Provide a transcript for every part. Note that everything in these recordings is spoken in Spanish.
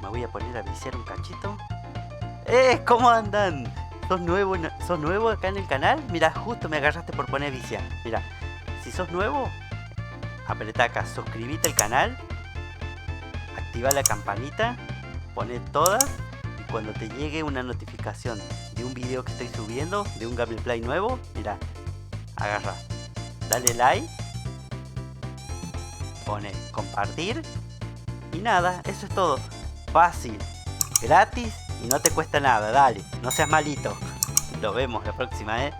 me voy a poner a viciar un cachito. ¿Cómo andan? ¿Sos nuevo acá en el canal? Mira, justo me agarraste por poner a viciar. Mira, si sos nuevo, apretá acá, suscribite al canal, activa la campanita, poné todas y cuando te llegue una notificación de un video que estoy subiendo, de un gameplay nuevo, mira, agarra, dale like, pone compartir y nada, eso es todo. Fácil, gratis y no te cuesta nada, dale, no seas malito. Nos vemos la próxima,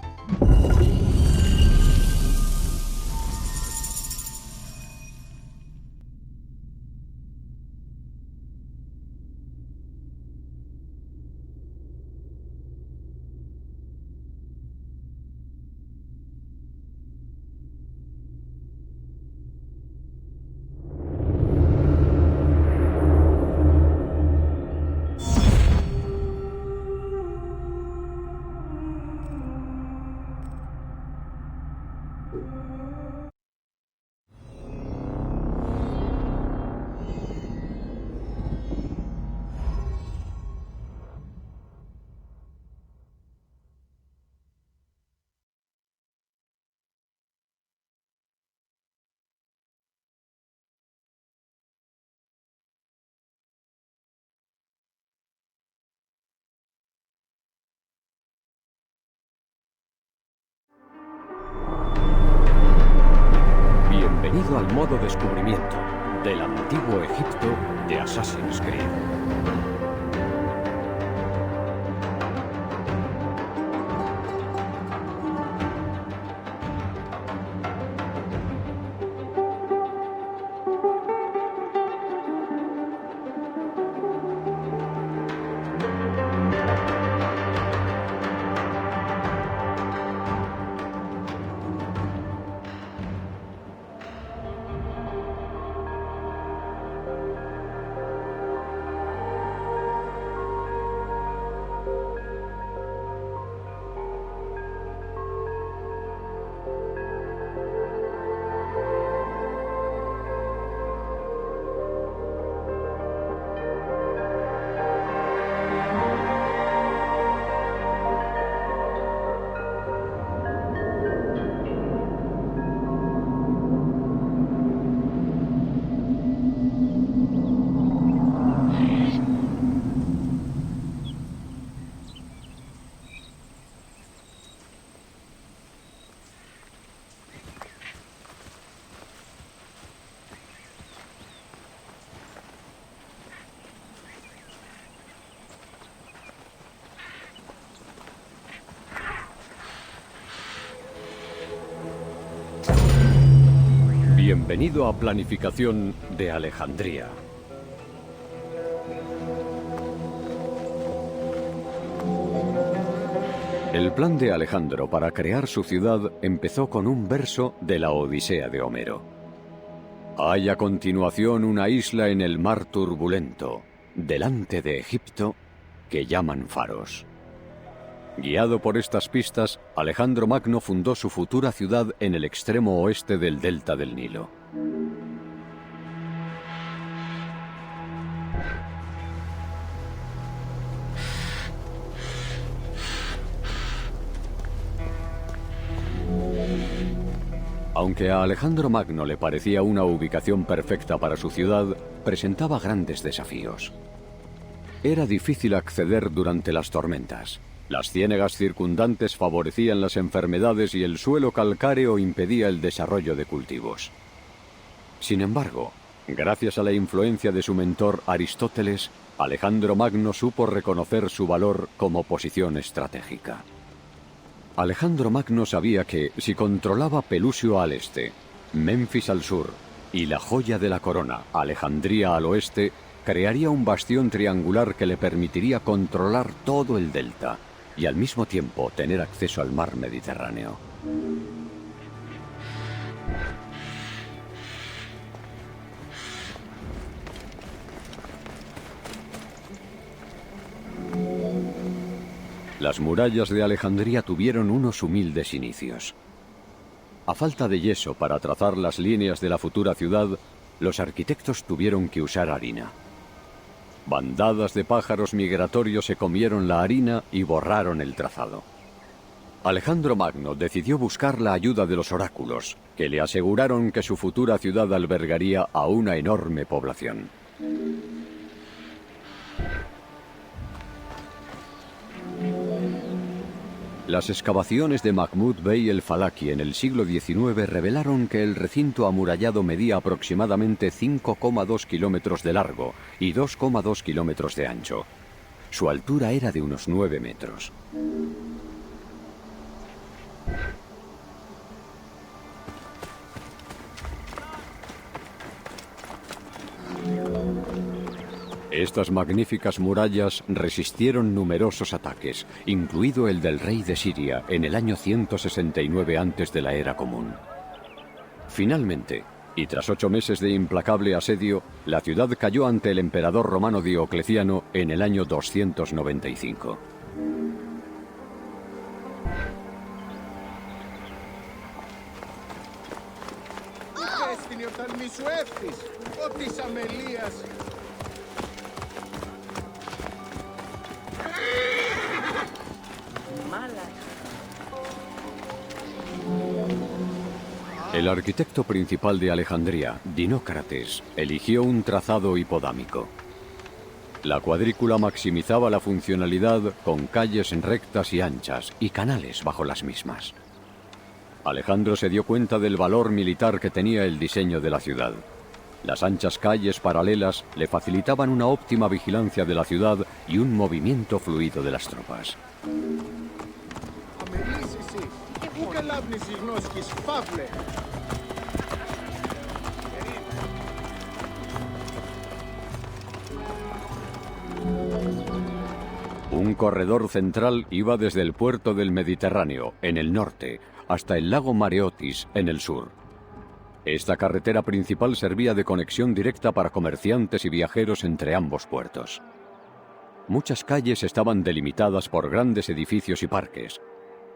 Bienvenido al modo descubrimiento del antiguo Egipto de Assassin's Creed. Bienvenido a Planificación de Alejandría. El plan de Alejandro para crear su ciudad empezó con un verso de la Odisea de Homero. Hay a continuación una isla en el mar turbulento, delante de Egipto, que llaman Faros. Guiado por estas pistas, Alejandro Magno fundó su futura ciudad en el extremo oeste del delta del Nilo. Aunque a Alejandro Magno le parecía una ubicación perfecta para su ciudad, presentaba grandes desafíos. Era difícil acceder durante las tormentas. Las ciénegas circundantes favorecían las enfermedades y el suelo calcáreo impedía el desarrollo de cultivos. Sin embargo, gracias a la influencia de su mentor Aristóteles, Alejandro Magno supo reconocer su valor como posición estratégica. Alejandro Magno sabía que, si controlaba Pelusio al este, Menfis al sur y la joya de la corona, Alejandría al oeste, crearía un bastión triangular que le permitiría controlar todo el delta y al mismo tiempo tener acceso al mar Mediterráneo. Las murallas de Alejandría tuvieron unos humildes inicios. A falta de yeso para trazar las líneas de la futura ciudad, los arquitectos tuvieron que usar harina. Bandadas de pájaros migratorios se comieron la harina y borraron el trazado. Alejandro Magno decidió buscar la ayuda de los oráculos, que le aseguraron que su futura ciudad albergaría a una enorme población. Las excavaciones de Mahmud Bey el Falaki en el siglo XIX revelaron que el recinto amurallado medía aproximadamente 5,2 kilómetros de largo y 2,2 kilómetros de ancho. Su altura era de unos 9 metros. Estas magníficas murallas resistieron numerosos ataques, incluido el del rey de Siria en el año 169 antes de la Era Común. Finalmente, y tras 8 meses de implacable asedio, la ciudad cayó ante el emperador romano Diocleciano en el año 295. El arquitecto principal de Alejandría, Dinócrates, eligió un trazado hipodámico. La cuadrícula maximizaba la funcionalidad con calles rectas y anchas y canales bajo las mismas. Alejandro se dio cuenta del valor militar que tenía el diseño de la ciudad. Las anchas calles paralelas le facilitaban una óptima vigilancia de la ciudad y un movimiento fluido de las tropas. Un corredor central iba desde el puerto del Mediterráneo, en el norte, hasta el lago Mareotis, en el sur. Esta carretera principal servía de conexión directa para comerciantes y viajeros entre ambos puertos. Muchas calles estaban delimitadas por grandes edificios y parques,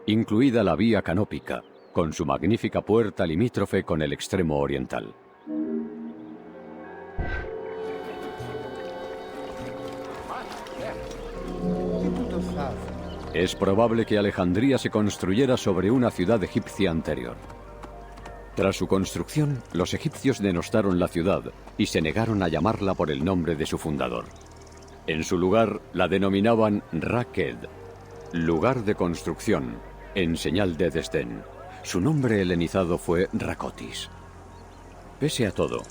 incluida la Vía Canópica, con su magnífica puerta limítrofe con el extremo oriental. Es probable que Alejandría se construyera sobre una ciudad egipcia anterior. Tras su construcción, los egipcios denostaron la ciudad y se negaron a llamarla por el nombre de su fundador. En su lugar, la denominaban Ra-Ked, lugar de construcción, en señal de desdén. Su nombre helenizado fue Racotis. Pese a todo,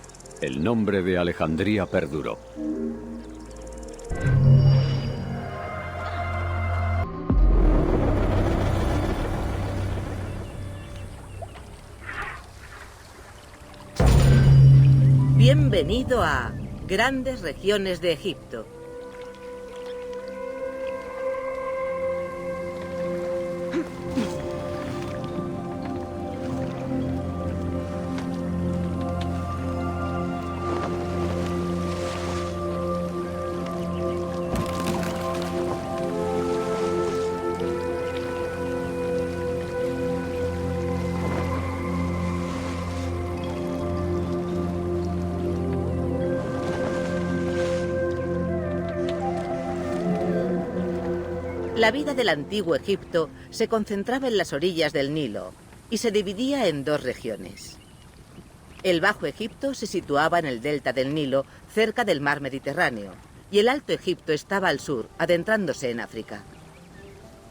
el nombre de Alejandría perduró. Bienvenido a Grandes Regiones de Egipto. La vida del antiguo Egipto se concentraba en las orillas del Nilo y se dividía en 2 regiones. El Bajo Egipto se situaba en el delta del Nilo, cerca del mar Mediterráneo, y el Alto Egipto estaba al sur, adentrándose en África.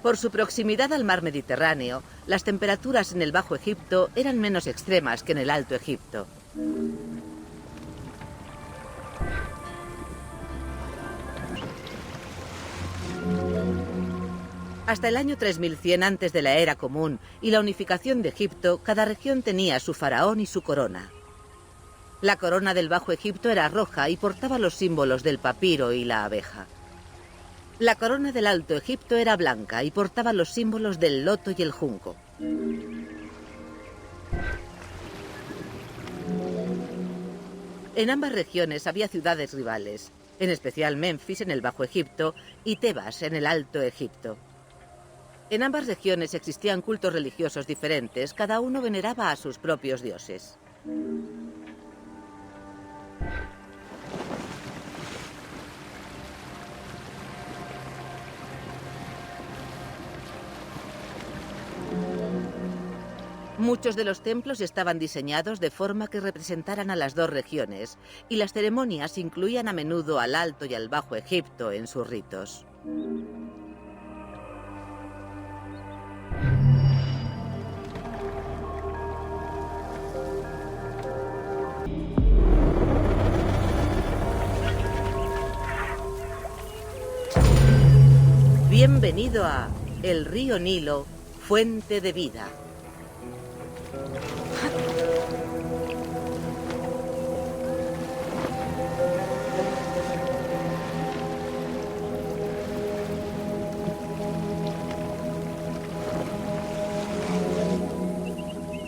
Por su proximidad al mar Mediterráneo, las temperaturas en el Bajo Egipto eran menos extremas que en el Alto Egipto. Hasta el año 3100 antes de la Era Común y la unificación de Egipto, cada región tenía su faraón y su corona. La corona del Bajo Egipto era roja y portaba los símbolos del papiro y la abeja. La corona del Alto Egipto era blanca y portaba los símbolos del loto y el junco. En ambas regiones había ciudades rivales, en especial Menfis en el Bajo Egipto y Tebas en el Alto Egipto. En ambas regiones existían cultos religiosos diferentes, cada uno veneraba a sus propios dioses. Muchos de los templos estaban diseñados de forma que representaran a las dos regiones, y las ceremonias incluían a menudo al Alto y al Bajo Egipto en sus ritos. Bienvenido a el río Nilo, fuente de vida.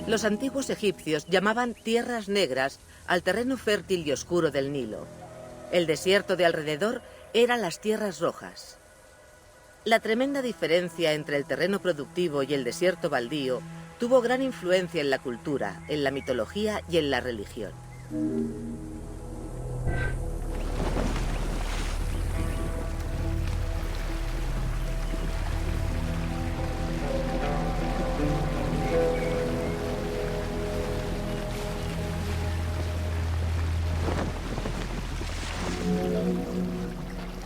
Los antiguos egipcios llamaban tierras negras al terreno fértil y oscuro del Nilo. El desierto de alrededor eran las tierras rojas. La tremenda diferencia entre el terreno productivo y el desierto baldío tuvo gran influencia en la cultura, en la mitología y en la religión.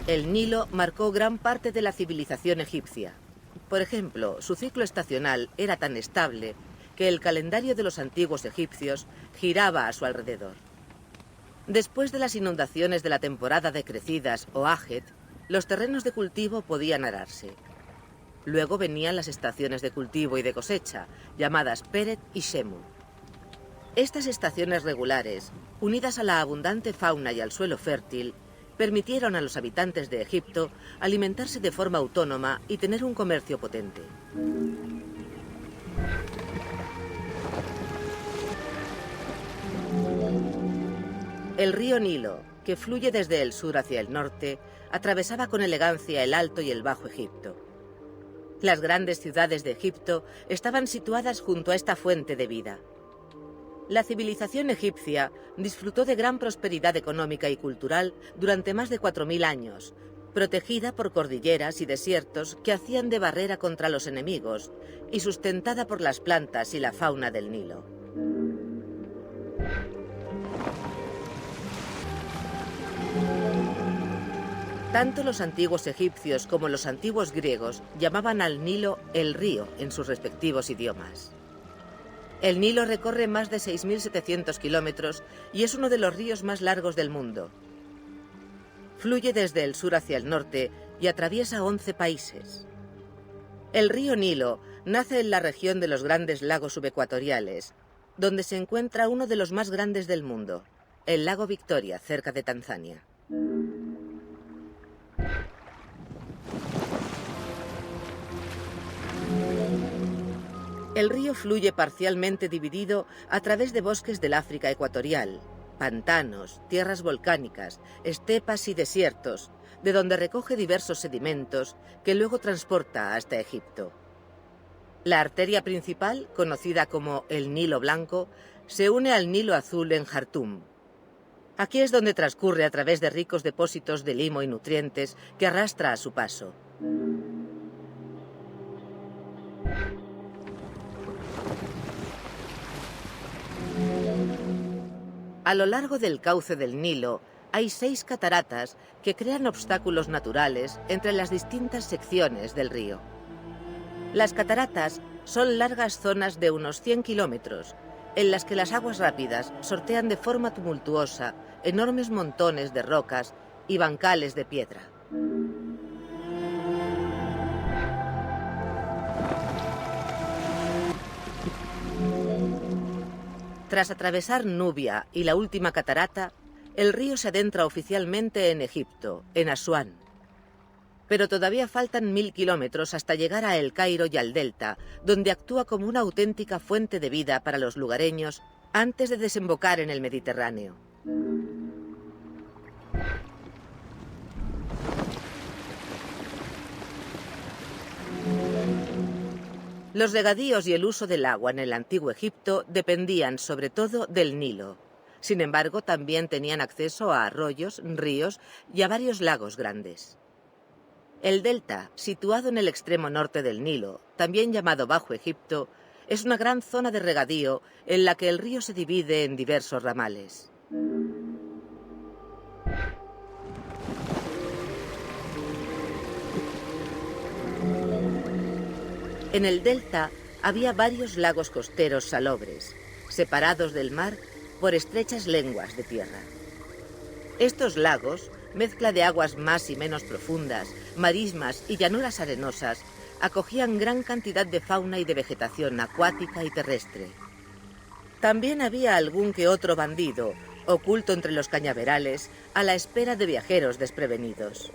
El Nilo marcó gran parte de la civilización egipcia. Por ejemplo, su ciclo estacional era tan estable que el calendario de los antiguos egipcios giraba a su alrededor. Después de las inundaciones de la temporada de crecidas o Ajet, los terrenos de cultivo podían ararse. Luego venían las estaciones de cultivo y de cosecha, llamadas Peret y Shemu. Estas estaciones regulares, unidas a la abundante fauna y al suelo fértil, permitieron a los habitantes de Egipto alimentarse de forma autónoma y tener un comercio potente. El río Nilo, que fluye desde el sur hacia el norte, atravesaba con elegancia el Alto y el Bajo Egipto. Las grandes ciudades de Egipto estaban situadas junto a esta fuente de vida. La civilización egipcia disfrutó de gran prosperidad económica y cultural durante más de 4000 años, protegida por cordilleras y desiertos que hacían de barrera contra los enemigos y sustentada por las plantas y la fauna del Nilo. Tanto los antiguos egipcios como los antiguos griegos llamaban al Nilo el río en sus respectivos idiomas. El Nilo recorre más de 6.700 kilómetros y es uno de los ríos más largos del mundo. Fluye desde el sur hacia el norte y atraviesa 11 países. El río Nilo nace en la región de los grandes lagos subecuatoriales, donde se encuentra uno de los más grandes del mundo, el lago Victoria, cerca de Tanzania. El río fluye parcialmente dividido a través de bosques del África ecuatorial, pantanos, tierras volcánicas, estepas y desiertos, de donde recoge diversos sedimentos que luego transporta hasta Egipto. La arteria principal, conocida como el Nilo Blanco, se une al Nilo Azul en Jartum. Aquí es donde transcurre a través de ricos depósitos de limo y nutrientes que arrastra a su paso. A lo largo del cauce del Nilo hay 6 cataratas que crean obstáculos naturales entre las distintas secciones del río. Las cataratas son largas zonas de unos 100 kilómetros, en las que las aguas rápidas sortean de forma tumultuosa enormes montones de rocas y bancales de piedra. Tras atravesar Nubia y la última catarata, el río se adentra oficialmente en Egipto, en Asuán. Pero todavía faltan 1000 kilómetros hasta llegar a El Cairo y al delta, donde actúa como una auténtica fuente de vida para los lugareños antes de desembocar en el Mediterráneo. Los regadíos y el uso del agua en el antiguo Egipto dependían sobre todo del Nilo. Sin embargo, también tenían acceso a arroyos, ríos y a varios lagos grandes. El delta, situado en el extremo norte del Nilo, también llamado Bajo Egipto, es una gran zona de regadío en la que el río se divide en diversos ramales. En el delta había varios lagos costeros salobres, separados del mar por estrechas lenguas de tierra. Estos lagos, mezcla de aguas más y menos profundas, marismas y llanuras arenosas, acogían gran cantidad de fauna y de vegetación acuática y terrestre. También había algún que otro bandido, oculto entre los cañaverales, a la espera de viajeros desprevenidos.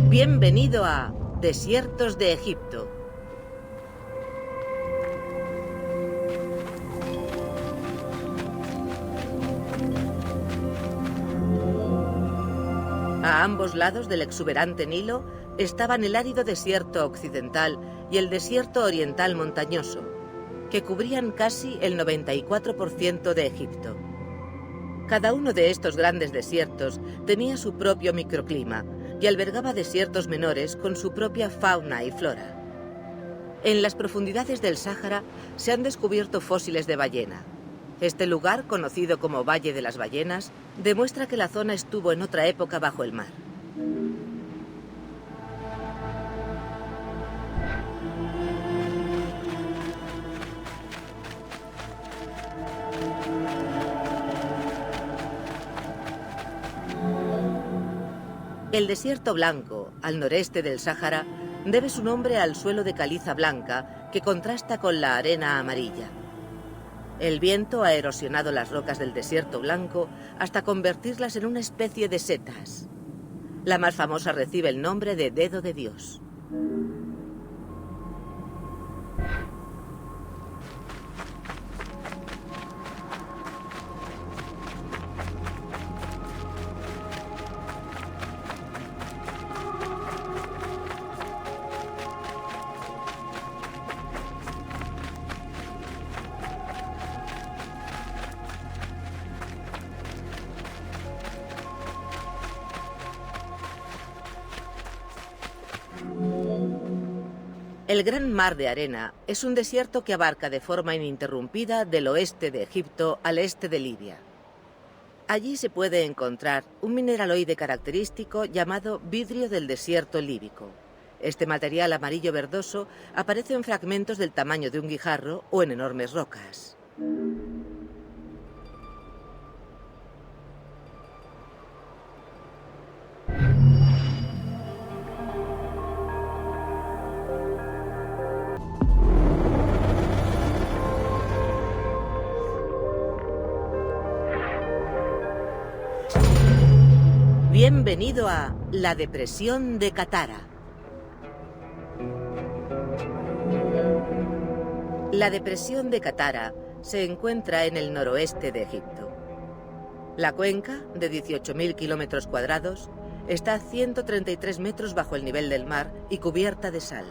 Bienvenido a Desiertos de Egipto. A ambos lados del exuberante Nilo estaban el árido desierto occidental y el desierto oriental montañoso, que cubrían casi el 94% de Egipto. Cada uno de estos grandes desiertos tenía su propio microclima y albergaba desiertos menores con su propia fauna y flora. En las profundidades del Sáhara se han descubierto fósiles de ballena. Este lugar, conocido como Valle de las Ballenas, demuestra que la zona estuvo en otra época bajo el mar. El desierto blanco, al noreste del Sáhara, debe su nombre al suelo de caliza blanca que contrasta con la arena amarilla. El viento ha erosionado las rocas del desierto blanco hasta convertirlas en una especie de setas. La más famosa recibe el nombre de Dedo de Dios. El Gran Mar de Arena es un desierto que abarca de forma ininterrumpida del oeste de Egipto al este de Libia. Allí se puede encontrar un mineraloide característico llamado vidrio del desierto líbico. Este material amarillo verdoso aparece en fragmentos del tamaño de un guijarro o en enormes rocas. Bienvenido a la Depresión de Katara. La Depresión de Katara se encuentra en el noroeste de Egipto. La cuenca, de 18.000 kilómetros cuadrados, está a 133 metros bajo el nivel del mar y cubierta de sal.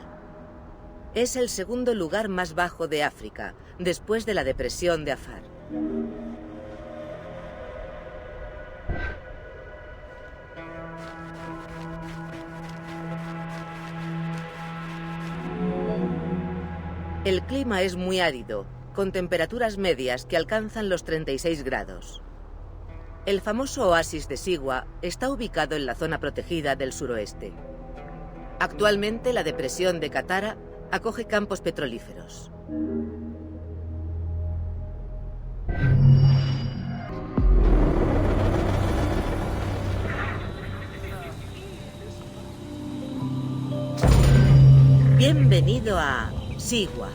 Es el segundo lugar más bajo de África, después de la Depresión de Afar. El clima es muy árido, con temperaturas medias que alcanzan los 36 grados. El famoso oasis de Sigua está ubicado en la zona protegida del suroeste. Actualmente la depresión de Katara acoge campos petrolíferos. Bienvenido a Sigua.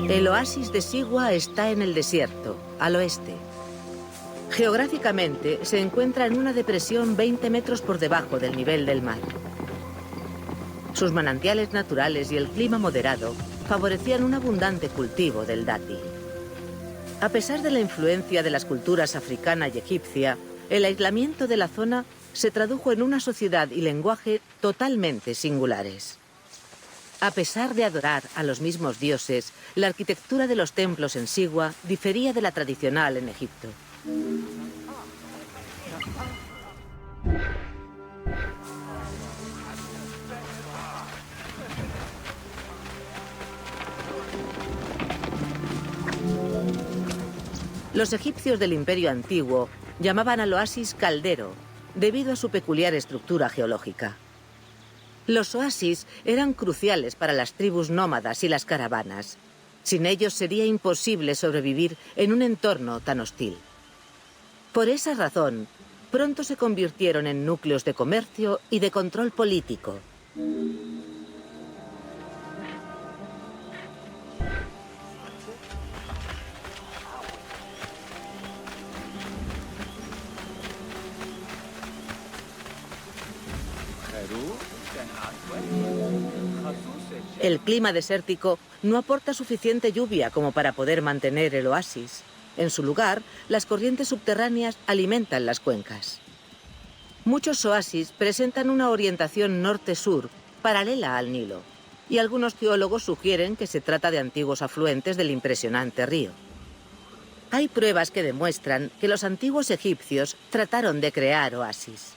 El oasis de Sigua está en el desierto, al oeste. Geográficamente se encuentra en una depresión 20 metros por debajo del nivel del mar. Sus manantiales naturales y el clima moderado favorecían un abundante cultivo del dátil. A pesar de la influencia de las culturas africana y egipcia, el aislamiento de la zona se tradujo en una sociedad y lenguaje totalmente singulares. A pesar de adorar a los mismos dioses, la arquitectura de los templos en Sigua difería de la tradicional en Egipto. Los egipcios del Imperio Antiguo llamaban al oasis caldero, debido a su peculiar estructura geológica. Los oasis eran cruciales para las tribus nómadas y las caravanas. Sin ellos sería imposible sobrevivir en un entorno tan hostil. Por esa razón, pronto se convirtieron en núcleos de comercio y de control político. El clima desértico no aporta suficiente lluvia como para poder mantener el oasis. En su lugar, las corrientes subterráneas alimentan las cuencas. Muchos oasis presentan una orientación norte-sur, paralela al Nilo, y algunos geólogos sugieren que se trata de antiguos afluentes del impresionante río. Hay pruebas que demuestran que los antiguos egipcios trataron de crear oasis.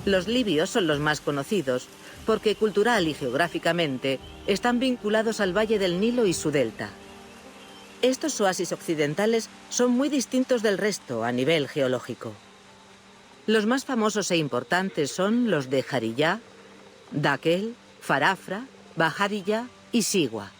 Los libios son los más conocidos, porque cultural y geográficamente están vinculados al valle del Nilo y su delta. Estos oasis occidentales son muy distintos del resto a nivel geológico. Los más famosos e importantes son los de Jariyá, Dakhel, Farafra, Bahariyá y Sigua.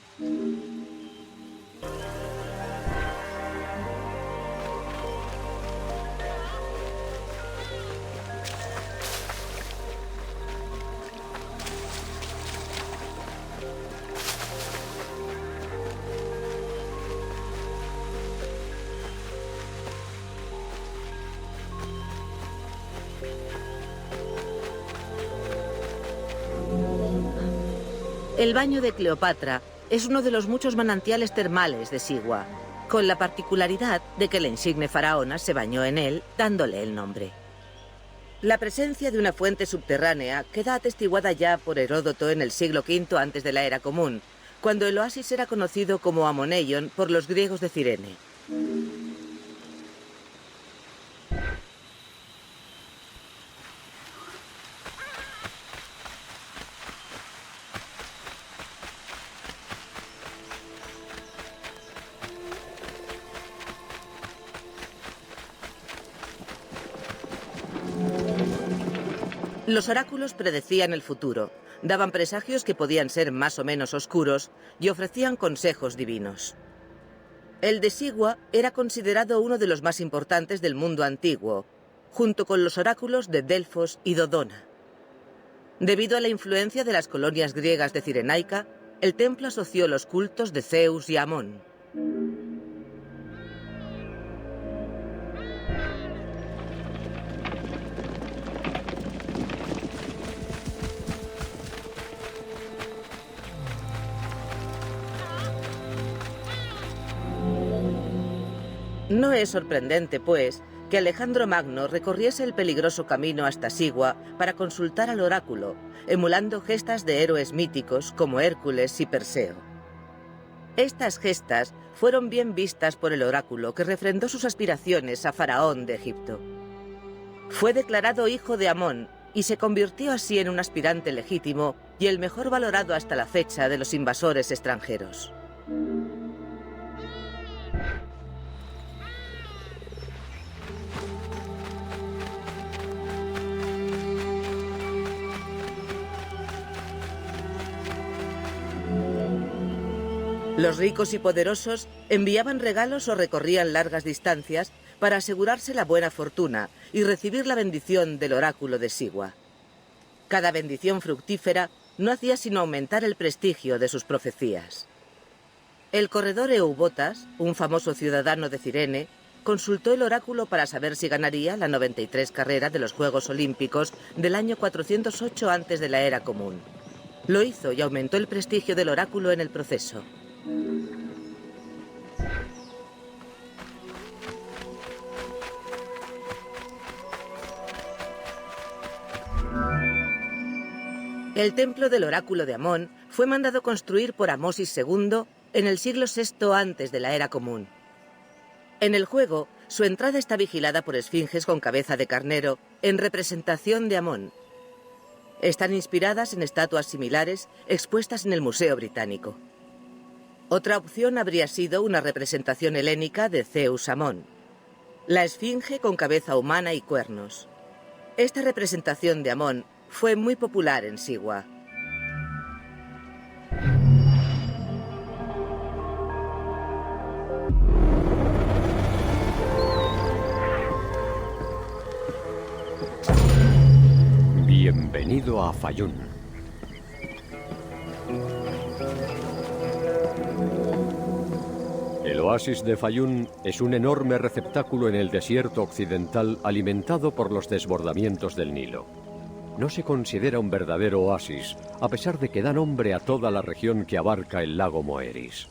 El baño de Cleopatra es uno de los muchos manantiales termales de Sigua, con la particularidad de que la insigne faraona se bañó en él, dándole el nombre. La presencia de una fuente subterránea queda atestiguada ya por Heródoto en el siglo V antes de la Era Común, cuando el oasis era conocido como Amoneion por los griegos de Cirene. Los oráculos predecían el futuro, daban presagios que podían ser más o menos oscuros y ofrecían consejos divinos. El de Sigua era considerado uno de los más importantes del mundo antiguo, junto con los oráculos de Delfos y Dodona. Debido a la influencia de las colonias griegas de Cirenaica, el templo asoció los cultos de Zeus y Amón. No es sorprendente, pues, que Alejandro Magno recorriese el peligroso camino hasta Sigua para consultar al oráculo, emulando gestas de héroes míticos como Hércules y Perseo. Estas gestas fueron bien vistas por el oráculo, que refrendó sus aspiraciones a faraón de Egipto. Fue declarado hijo de Amón y se convirtió así en un aspirante legítimo y el mejor valorado hasta la fecha de los invasores extranjeros. Los ricos y poderosos enviaban regalos o recorrían largas distancias para asegurarse la buena fortuna y recibir la bendición del oráculo de Sigua. Cada bendición fructífera no hacía sino aumentar el prestigio de sus profecías. El corredor Eubotas, un famoso ciudadano de Cirene, consultó el oráculo para saber si ganaría la 93 carrera de los Juegos Olímpicos del año 408 antes de la Era Común. Lo hizo y aumentó el prestigio del oráculo en el proceso. El templo del oráculo de Amón fue mandado construir por Amosis II en el siglo VI antes de la Era Común. En el juego, su entrada está vigilada por esfinges con cabeza de carnero en representación de Amón. Están inspiradas en estatuas similares expuestas en el Museo Británico. Otra opción habría sido una representación helénica de Zeus Amón, la esfinge con cabeza humana y cuernos. Esta representación de Amón fue muy popular en Siwa. Bienvenido a Fayún. El oasis de Fayún es un enorme receptáculo en el desierto occidental alimentado por los desbordamientos del Nilo. No se considera un verdadero oasis, a pesar de que da nombre a toda la región que abarca el lago Moeris.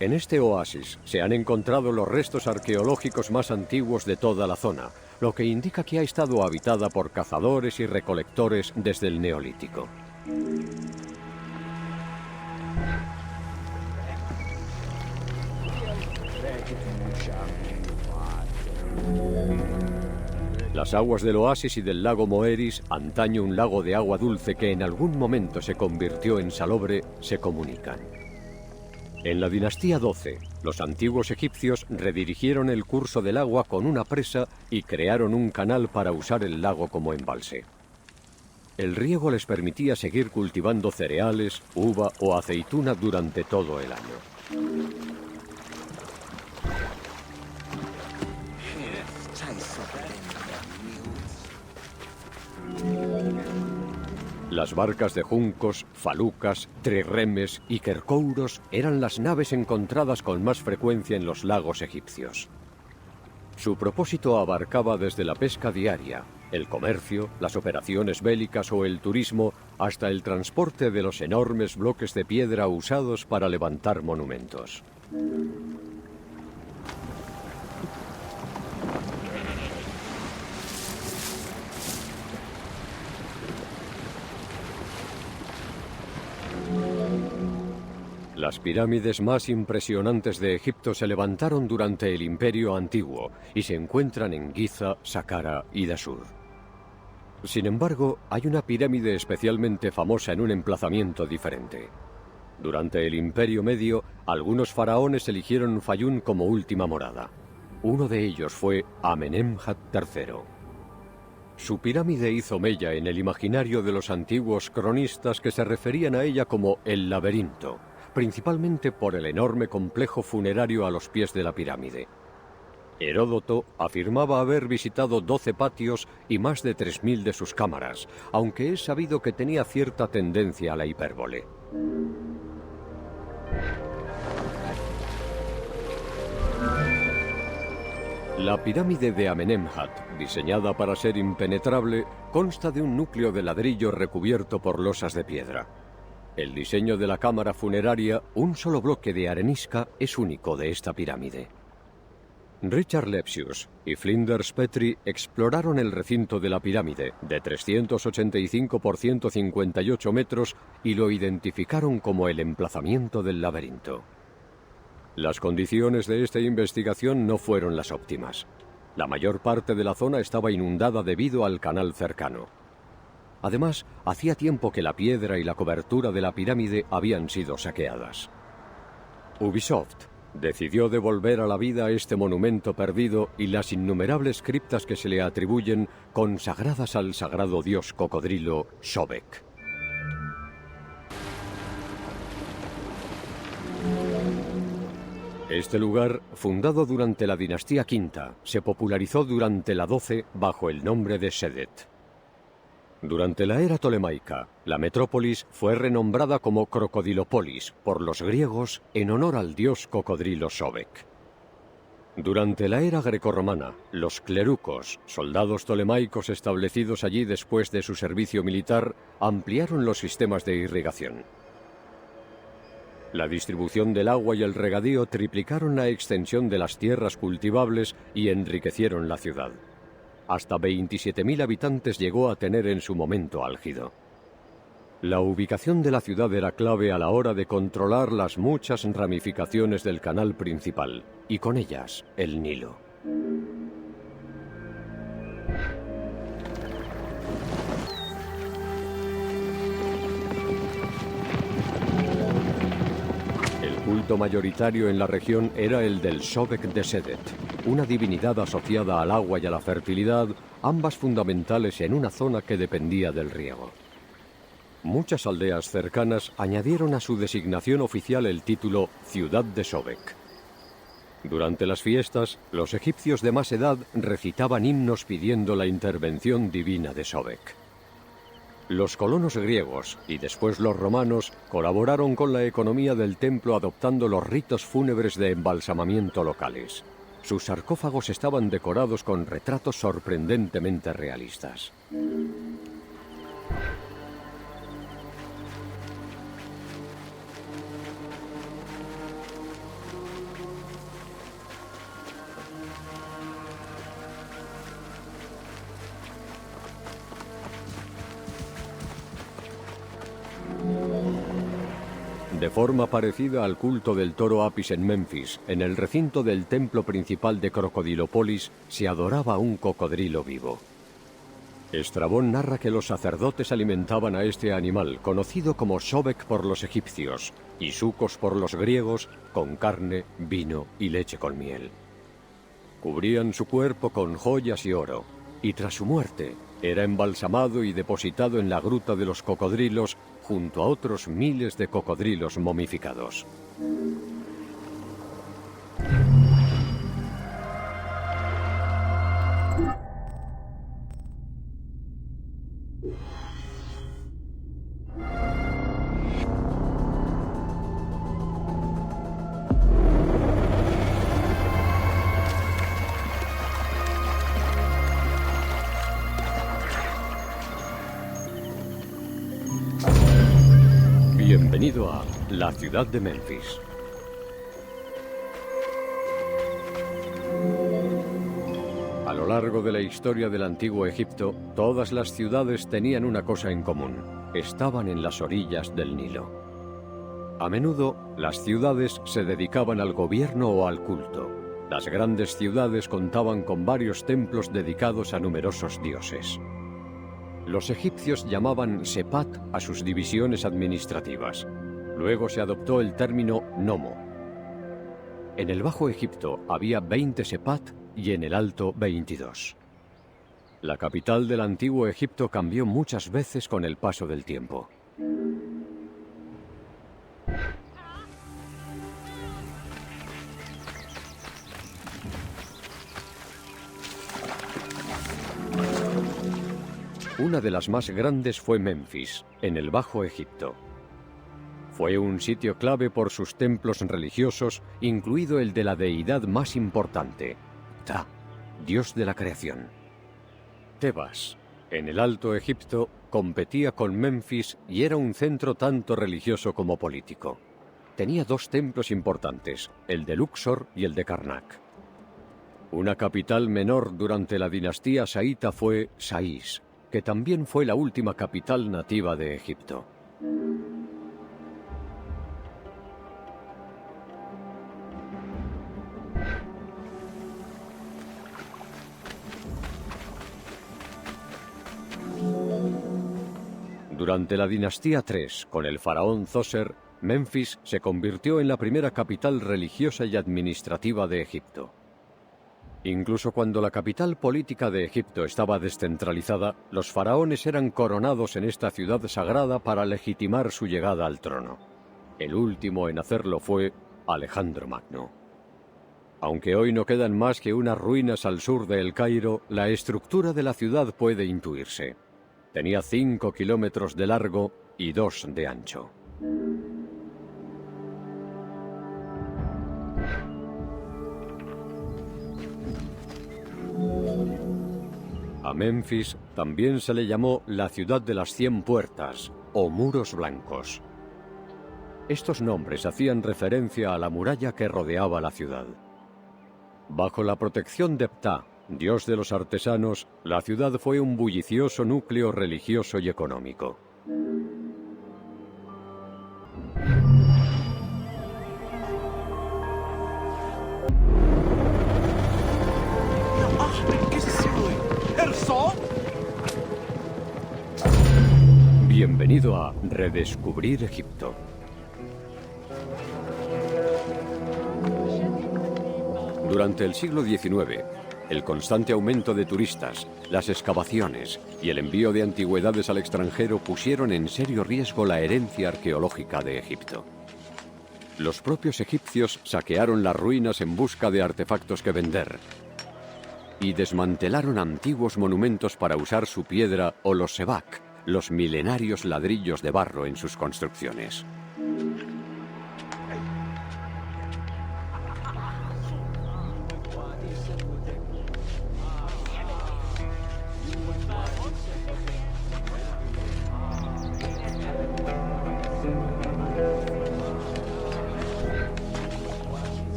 En este oasis se han encontrado los restos arqueológicos más antiguos de toda la zona, lo que indica que ha estado habitada por cazadores y recolectores desde el Neolítico. Las aguas del oasis y del lago Moeris, antaño un lago de agua dulce que en algún momento se convirtió en salobre, se comunican. En la dinastía XII, los antiguos egipcios redirigieron el curso del agua con una presa y crearon un canal para usar el lago como embalse. El riego les permitía seguir cultivando cereales, uva o aceituna durante todo el año. Las barcas de juncos, falucas, trirremes y quercouros eran las naves encontradas con más frecuencia en los lagos egipcios. Su propósito abarcaba desde la pesca diaria, el comercio, las operaciones bélicas o el turismo, hasta el transporte de los enormes bloques de piedra usados para levantar monumentos. Las pirámides más impresionantes de Egipto se levantaron durante el Imperio Antiguo y se encuentran en Giza, Saqqara y Dashur. Sin embargo, hay una pirámide especialmente famosa en un emplazamiento diferente. Durante el Imperio Medio, algunos faraones eligieron Fayún como última morada. Uno de ellos fue Amenemhat III. Su pirámide hizo mella en el imaginario de los antiguos cronistas que se referían a ella como el laberinto, principalmente por el enorme complejo funerario a los pies de la pirámide. Heródoto afirmaba haber visitado 12 patios y más de 3000 de sus cámaras, aunque es sabido que tenía cierta tendencia a la hipérbole. La pirámide de Amenemhat, diseñada para ser impenetrable, consta de un núcleo de ladrillo recubierto por losas de piedra. El diseño de la cámara funeraria, un solo bloque de arenisca, es único de esta pirámide. Richard Lepsius y Flinders Petrie exploraron el recinto de la pirámide, de 385 por 158 metros, y lo identificaron como el emplazamiento del laberinto. Las condiciones de esta investigación no fueron las óptimas. La mayor parte de la zona estaba inundada debido al canal cercano. Además, hacía tiempo que la piedra y la cobertura de la pirámide habían sido saqueadas. Ubisoft decidió devolver a la vida este monumento perdido y las innumerables criptas que se le atribuyen, consagradas al sagrado dios cocodrilo Sobek. Este lugar, fundado durante la dinastía V, se popularizó durante la XII bajo el nombre de Sedet. Durante la era tolemaica, la metrópolis fue renombrada como Crocodilopolis por los griegos en honor al dios cocodrilo Sobek. Durante la era grecorromana, los clerucos, soldados tolemaicos establecidos allí después de su servicio militar, ampliaron los sistemas de irrigación. La distribución del agua y el regadío triplicaron la extensión de las tierras cultivables y enriquecieron la ciudad. Hasta 27.000 habitantes llegó a tener en su momento álgido. La ubicación de la ciudad era clave a la hora de controlar las muchas ramificaciones del canal principal, y con ellas el Nilo. El culto mayoritario en la región era el del Sobek de Sedet, una divinidad asociada al agua y a la fertilidad, ambas fundamentales en una zona que dependía del riego. Muchas aldeas cercanas añadieron a su designación oficial el título Ciudad de Sobek. Durante las fiestas, los egipcios de más edad recitaban himnos pidiendo la intervención divina de Sobek. Los colonos griegos y después los romanos colaboraron con la economía del templo adoptando los ritos fúnebres de embalsamamiento locales. Sus sarcófagos estaban decorados con retratos sorprendentemente realistas. De forma parecida al culto del toro Apis en Memphis, en el recinto del templo principal de Crocodilopolis se adoraba a un cocodrilo vivo. Estrabón narra que los sacerdotes alimentaban a este animal, conocido como Sobek por los egipcios, y sucos por los griegos, con carne, vino y leche con miel. Cubrían su cuerpo con joyas y oro, y tras su muerte era embalsamado y depositado en la gruta de los cocodrilos junto a otros miles de cocodrilos momificados. Bienvenido a la ciudad de Memphis. A lo largo de la historia del antiguo Egipto, todas las ciudades tenían una cosa en común: estaban en las orillas del Nilo. A menudo, las ciudades se dedicaban al gobierno o al culto. Las grandes ciudades contaban con varios templos dedicados a numerosos dioses. Los egipcios llamaban sepat a sus divisiones administrativas. Luego se adoptó el término nomo. En el Bajo Egipto había 20 sepat y en el Alto 22. La capital del antiguo Egipto cambió muchas veces con el paso del tiempo. Una de las más grandes fue Memphis, en el Bajo Egipto. Fue un sitio clave por sus templos religiosos, incluido el de la deidad más importante, Ptah, dios de la creación. Tebas, en el Alto Egipto, competía con Memphis y era un centro tanto religioso como político. Tenía dos templos importantes, el de Luxor y el de Karnak. Una capital menor durante la dinastía saíta fue Sais, que también fue la última capital nativa de Egipto. Durante la dinastía III, con el faraón Zoser, Memphis se convirtió en la primera capital religiosa y administrativa de Egipto. Incluso cuando la capital política de Egipto estaba descentralizada, los faraones eran coronados en esta ciudad sagrada para legitimar su llegada al trono. El último en hacerlo fue Alejandro Magno. Aunque hoy no quedan más que unas ruinas al sur de El Cairo, la estructura de la ciudad puede intuirse. Tenía 5 kilómetros de largo y 2 de ancho. A Memphis también se le llamó la ciudad de las 100 puertas o muros blancos. Estos nombres hacían referencia a la muralla que rodeaba la ciudad. Bajo la protección de Ptah, dios de los artesanos, la ciudad fue un bullicioso núcleo religioso y económico. Bienvenido a Redescubrir Egipto. Durante el siglo XIX, el constante aumento de turistas, las excavaciones y el envío de antigüedades al extranjero pusieron en serio riesgo la herencia arqueológica de Egipto. Los propios egipcios saquearon las ruinas en busca de artefactos que vender y desmantelaron antiguos monumentos para usar su piedra o los sebak, los milenarios ladrillos de barro en sus construcciones.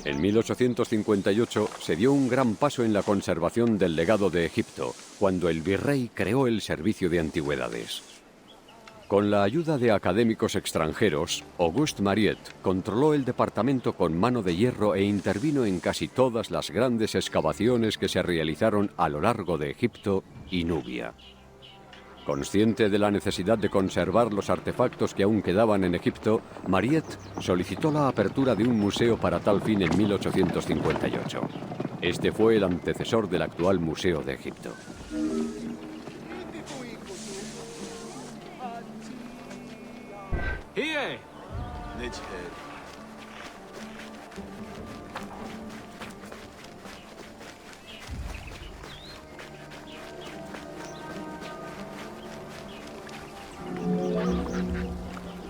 En 1858 se dio un gran paso en la conservación del legado de Egipto, cuando el virrey creó el Servicio de Antigüedades. Con la ayuda de académicos extranjeros, Auguste Mariette controló el departamento con mano de hierro e intervino en casi todas las grandes excavaciones que se realizaron a lo largo de Egipto y Nubia. Consciente de la necesidad de conservar los artefactos que aún quedaban en Egipto, Mariette solicitó la apertura de un museo para tal fin en 1858. Este fue el antecesor del actual Museo de Egipto.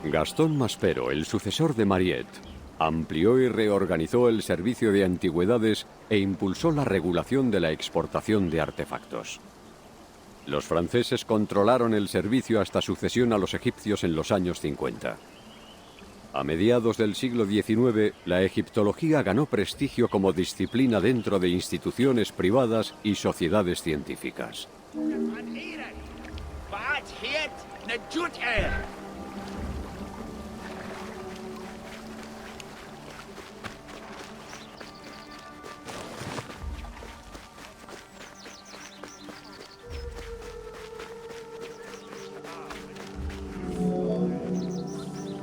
Gastón Maspero, el sucesor de Mariette, amplió y reorganizó el servicio de antigüedades e impulsó la regulación de la exportación de artefactos. Los franceses controlaron el servicio hasta su cesión a los egipcios en los años 50. A mediados del siglo XIX, la egiptología ganó prestigio como disciplina dentro de instituciones privadas y sociedades científicas.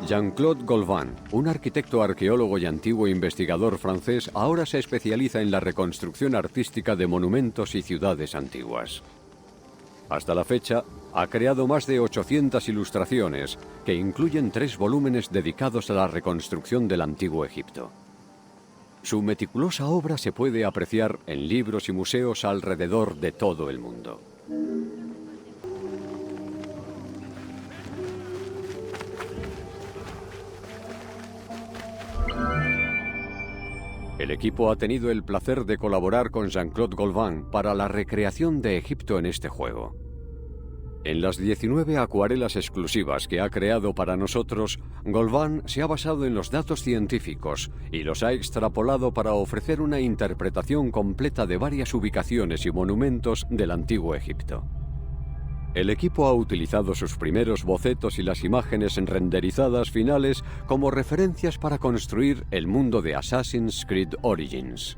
Jean-Claude Golvan, un arquitecto, arqueólogo y antiguo investigador francés, ahora se especializa en la reconstrucción artística de monumentos y ciudades antiguas. Hasta la fecha, ha creado más de 800 ilustraciones, que incluyen 3 volúmenes dedicados a la reconstrucción del antiguo Egipto. Su meticulosa obra se puede apreciar en libros y museos alrededor de todo el mundo. El equipo ha tenido el placer de colaborar con Jean-Claude Golvan para la recreación de Egipto en este juego. En las 19 acuarelas exclusivas que ha creado para nosotros, Golvan se ha basado en los datos científicos y los ha extrapolado para ofrecer una interpretación completa de varias ubicaciones y monumentos del antiguo Egipto. El equipo ha utilizado sus primeros bocetos y las imágenes renderizadas finales como referencias para construir el mundo de Assassin's Creed Origins.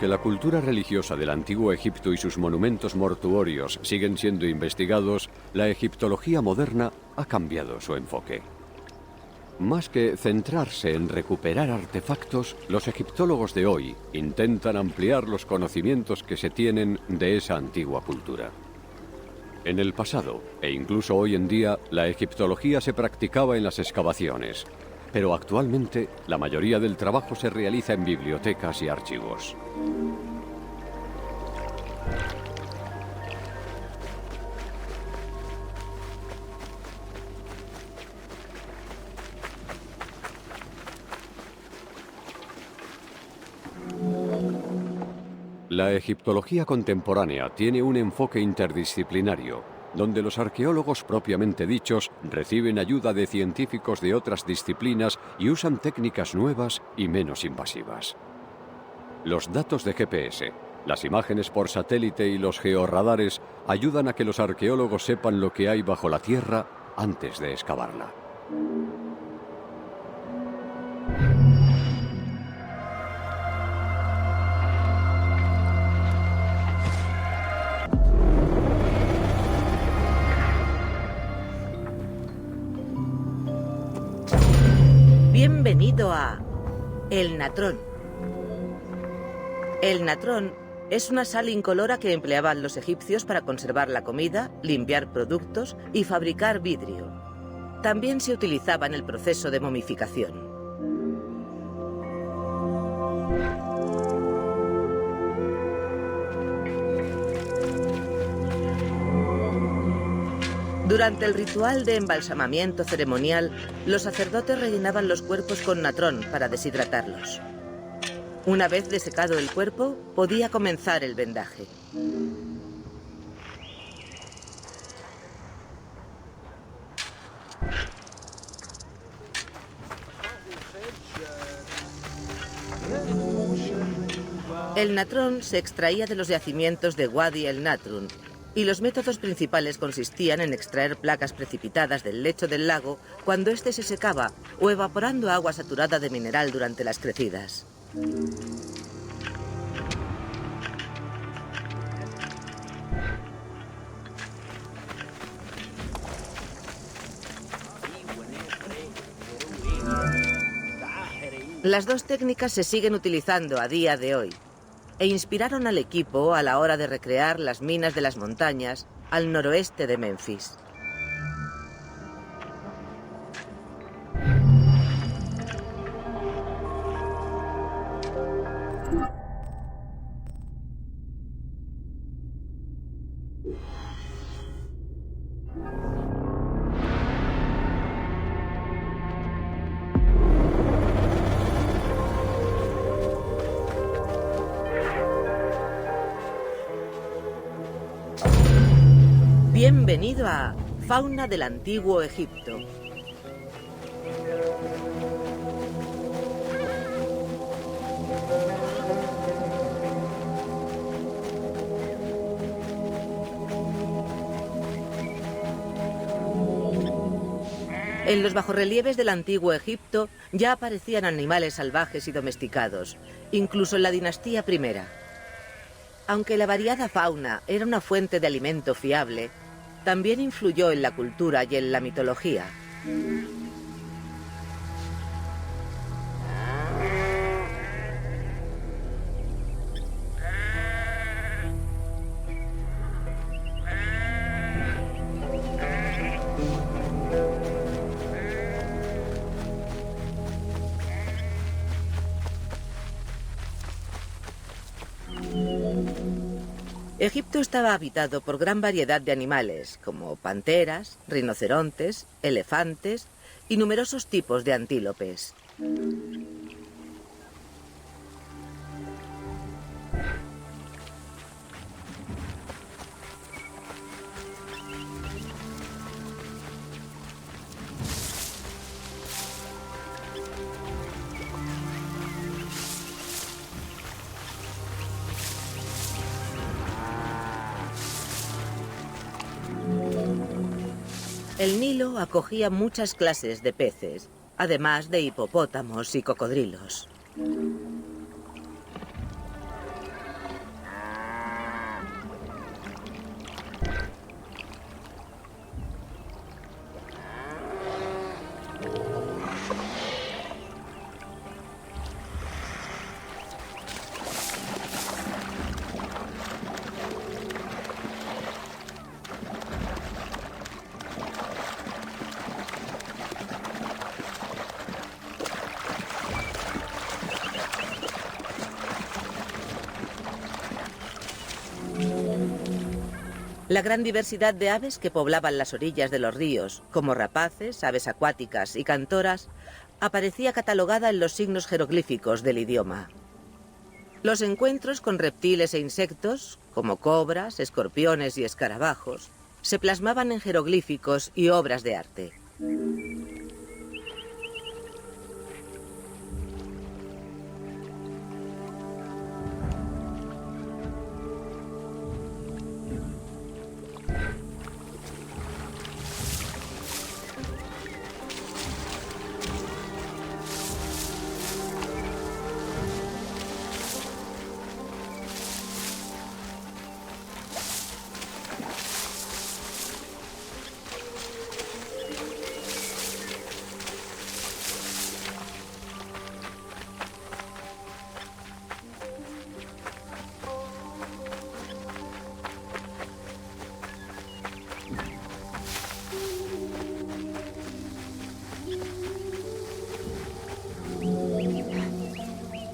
Aunque la cultura religiosa del antiguo Egipto y sus monumentos mortuorios siguen siendo investigados, la egiptología moderna ha cambiado su enfoque. Más que centrarse en recuperar artefactos, los egiptólogos de hoy intentan ampliar los conocimientos que se tienen de esa antigua cultura. En el pasado, e incluso hoy en día, la egiptología se practicaba en las excavaciones, pero actualmente la mayoría del trabajo se realiza en bibliotecas y archivos. La egiptología contemporánea tiene un enfoque interdisciplinario, donde los arqueólogos propiamente dichos reciben ayuda de científicos de otras disciplinas y usan técnicas nuevas y menos invasivas. Los datos de GPS, las imágenes por satélite y los georradares ayudan a que los arqueólogos sepan lo que hay bajo la tierra antes de excavarla. Bienvenido a El Natrón. El natrón es una sal incolora que empleaban los egipcios para conservar la comida, limpiar productos y fabricar vidrio. También se utilizaba en el proceso de momificación. Durante el ritual de embalsamamiento ceremonial, los sacerdotes rellenaban los cuerpos con natrón para deshidratarlos. Una vez desecado el cuerpo, podía comenzar el vendaje. El natrón se extraía de los yacimientos de Wadi el Natrun, y los métodos principales consistían en extraer placas precipitadas del lecho del lago cuando éste se secaba o evaporando agua saturada de mineral durante las crecidas. Las dos técnicas se siguen utilizando a día de hoy e inspiraron al equipo a la hora de recrear las minas de las montañas al noroeste de Memphis. Bienvenido a Fauna del Antiguo Egipto. En los bajorrelieves del Antiguo Egipto ya aparecían animales salvajes y domesticados, incluso en la dinastía I. Aunque la variada fauna era una fuente de alimento fiable, también influyó en la cultura y en la mitología. Egipto estaba habitado por gran variedad de animales, como panteras, rinocerontes, elefantes y numerosos tipos de antílopes. El Nilo acogía muchas clases de peces, además de hipopótamos y cocodrilos. La gran diversidad de aves que poblaban las orillas de los ríos, como rapaces, aves acuáticas y cantoras, aparecía catalogada en los signos jeroglíficos del idioma. Los encuentros con reptiles e insectos, como cobras, escorpiones y escarabajos, se plasmaban en jeroglíficos y obras de arte.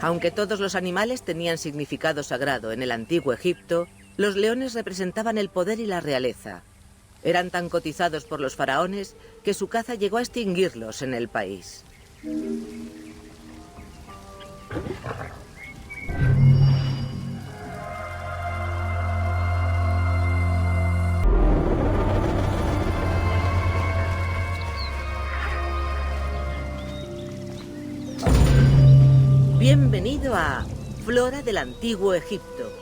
Aunque todos los animales tenían significado sagrado en el antiguo Egipto, los leones representaban el poder y la realeza. Eran tan cotizados por los faraones que su caza llegó a extinguirlos en el país. Bienvenido a Flora del Antiguo Egipto.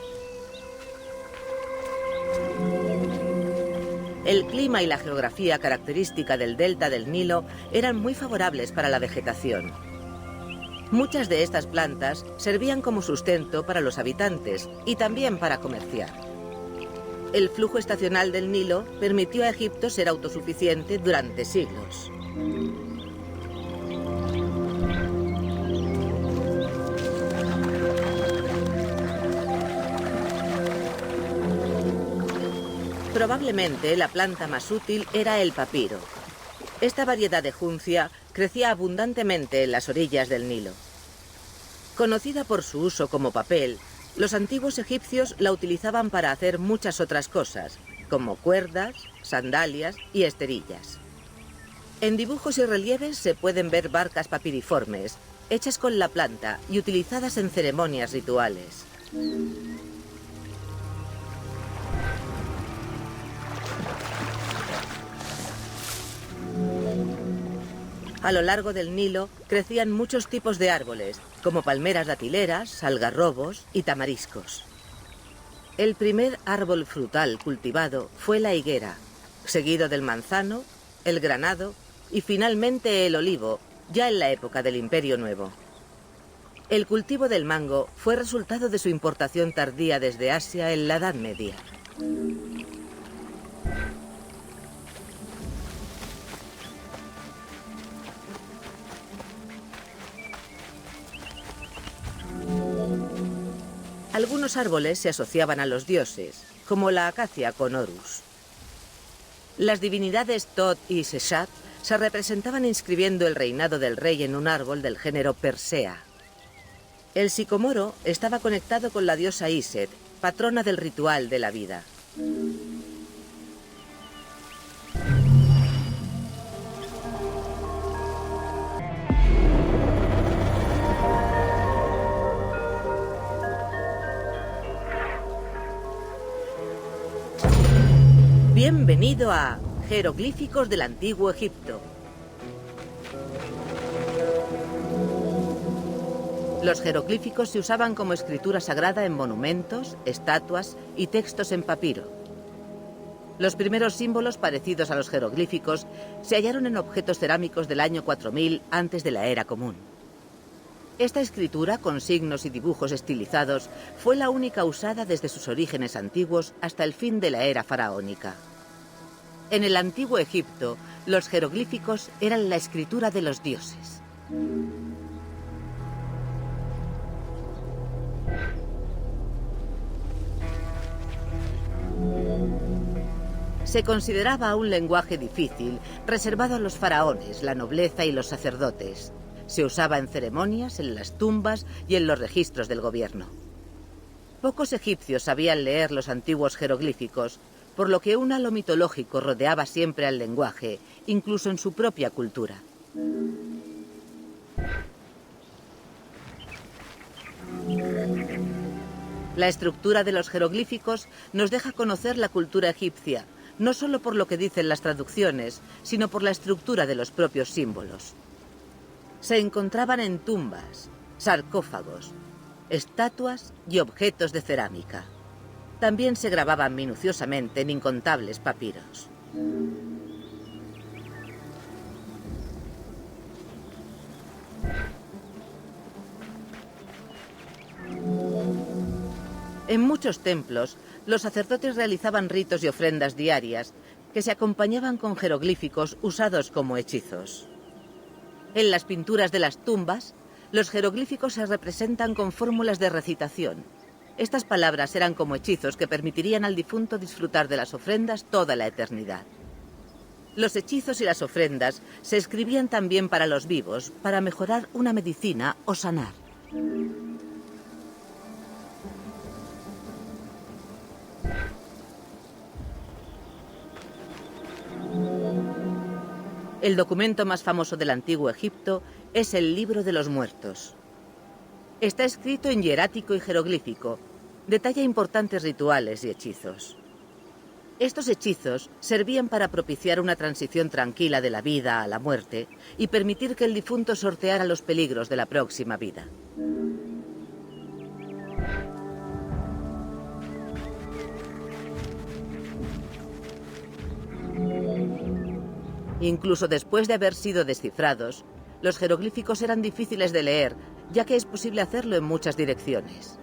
El clima y la geografía característica del delta del Nilo eran muy favorables para la vegetación. Muchas de estas plantas servían como sustento para los habitantes y también para comerciar. El flujo estacional del Nilo permitió a Egipto ser autosuficiente durante siglos. Probablemente la planta más útil era el papiro. Esta variedad de juncia crecía abundantemente en las orillas del Nilo. Conocida por su uso como papel, los antiguos egipcios la utilizaban para hacer muchas otras cosas, como cuerdas, sandalias y esterillas. En dibujos y relieves se pueden ver barcas papiriformes, hechas con la planta y utilizadas en ceremonias rituales. A lo largo del Nilo crecían muchos tipos de árboles, como palmeras datileras, algarrobos y tamariscos. El primer árbol frutal cultivado fue la higuera, seguido del manzano, el granado y finalmente el olivo, ya en la época del Imperio Nuevo. El cultivo del mango fue resultado de su importación tardía desde Asia en la Edad Media. Algunos árboles se asociaban a los dioses, como la acacia con Horus. Las divinidades Tot y Seshat se representaban inscribiendo el reinado del rey en un árbol del género Persea. El sicomoro estaba conectado con la diosa Iset, patrona del ritual de la vida. Bienvenido a Jeroglíficos del Antiguo Egipto. Los jeroglíficos se usaban como escritura sagrada en monumentos, estatuas y textos en papiro. Los primeros símbolos parecidos a los jeroglíficos se hallaron en objetos cerámicos del año 4000 antes de la Era Común. Esta escritura, con signos y dibujos estilizados, fue la única usada desde sus orígenes antiguos hasta el fin de la era faraónica. En el Antiguo Egipto, los jeroglíficos eran la escritura de los dioses. Se consideraba un lenguaje difícil, reservado a los faraones, la nobleza y los sacerdotes. Se usaba en ceremonias, en las tumbas y en los registros del gobierno. Pocos egipcios sabían leer los antiguos jeroglíficos, por lo que un halo mitológico rodeaba siempre al lenguaje, incluso en su propia cultura. La estructura de los jeroglíficos nos deja conocer la cultura egipcia, no solo por lo que dicen las traducciones, sino por la estructura de los propios símbolos. Se encontraban en tumbas, sarcófagos, estatuas y objetos de cerámica. También se grababan minuciosamente en incontables papiros. En muchos templos, los sacerdotes realizaban ritos y ofrendas diarias que se acompañaban con jeroglíficos usados como hechizos. En las pinturas de las tumbas, los jeroglíficos se representan con fórmulas de recitación. Estas palabras eran como hechizos que permitirían al difunto disfrutar de las ofrendas toda la eternidad. Los hechizos y las ofrendas se escribían también para los vivos, para mejorar una medicina o sanar. El documento más famoso del Antiguo Egipto es el Libro de los Muertos. Está escrito en hierático y jeroglífico, detalla importantes rituales y hechizos. Estos hechizos servían para propiciar una transición tranquila de la vida a la muerte y permitir que el difunto sorteara los peligros de la próxima vida. Incluso después de haber sido descifrados, los jeroglíficos eran difíciles de leer, ya que es posible hacerlo en muchas direcciones.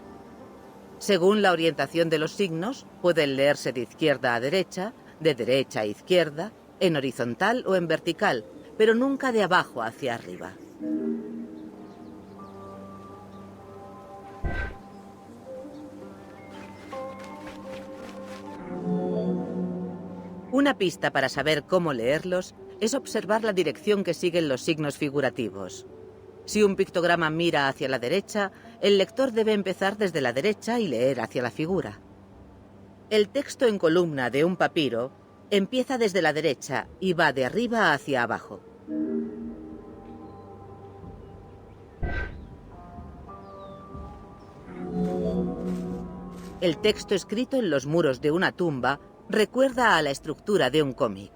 Según la orientación de los signos, pueden leerse de izquierda a derecha a izquierda, en horizontal o en vertical, pero nunca de abajo hacia arriba. Una pista para saber cómo leerlos es observar la dirección que siguen los signos figurativos. Si un pictograma mira hacia la derecha, el lector debe empezar desde la derecha y leer hacia la figura. El texto en columna de un papiro empieza desde la derecha y va de arriba hacia abajo. El texto escrito en los muros de una tumba recuerda a la estructura de un cómic.